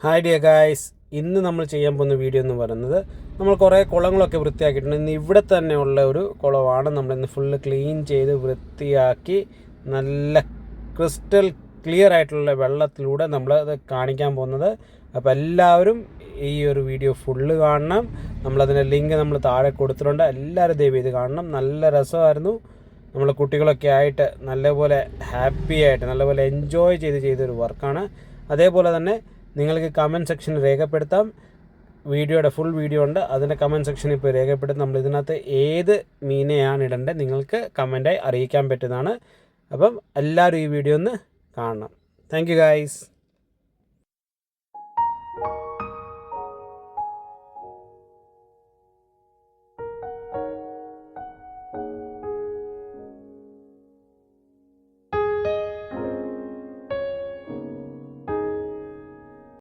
Hi dear guys, ഇന്ന് നമ്മൾ ചെയ്യാൻ പോകുന്ന വീഡിയോ എന്ന് പറയുന്നത് നമ്മൾ കുറേ കുളങ്ങളൊക്കെ വൃത്തിയാക്കിയിട്ടുണ്ട്. ഇന്ന് ഇവിടെ തന്നെ ഉള്ള ഒരു കുളമാണ് നമ്മളിന്ന് ഫുള്ള് ക്ലീൻ ചെയ്ത് വൃത്തിയാക്കി നല്ല ക്രിസ്റ്റൽ ക്ലിയർ ആയിട്ടുള്ള വെള്ളത്തിലൂടെ നമ്മളത് കാണിക്കാൻ പോകുന്നത്. അപ്പോൾ എല്ലാവരും ഈ ഒരു വീഡിയോ ഫുള്ള് കാണണം. നമ്മളതിൻ്റെ ലിങ്ക് നമ്മൾ താഴെ കൊടുത്തിട്ടുണ്ട്. എല്ലാവരും ദയവ് ചെയ്ത് കാണണം. നല്ല രസമായിരുന്നു. നമ്മൾ കുട്ടികളൊക്കെ ആയിട്ട് നല്ലപോലെ ഹാപ്പി ആയിട്ട് നല്ലപോലെ എൻജോയ് ചെയ്തൊരു വർക്കാണ്. അതേപോലെ തന്നെ നിങ്ങൾക്ക് കമൻറ്റ് സെക്ഷനിൽ രേഖപ്പെടുത്താം. വീഡിയോയുടെ ഫുൾ വീഡിയോ ഉണ്ട്, അതിൻ്റെ കമൻറ്റ് സെക്ഷനിൽ ഇപ്പോൾ രേഖപ്പെടുത്താം. നമ്മൾ ഇതിനകത്ത് ഏത് മീനെയാണ് ഇടേണ്ടത് നിങ്ങൾക്ക് കമൻറ്റായി അറിയിക്കാൻ പറ്റുന്നതാണ്. അപ്പം എല്ലാവരും ഈ വീഡിയോ ഒന്ന് കാണണം. Thank you guys.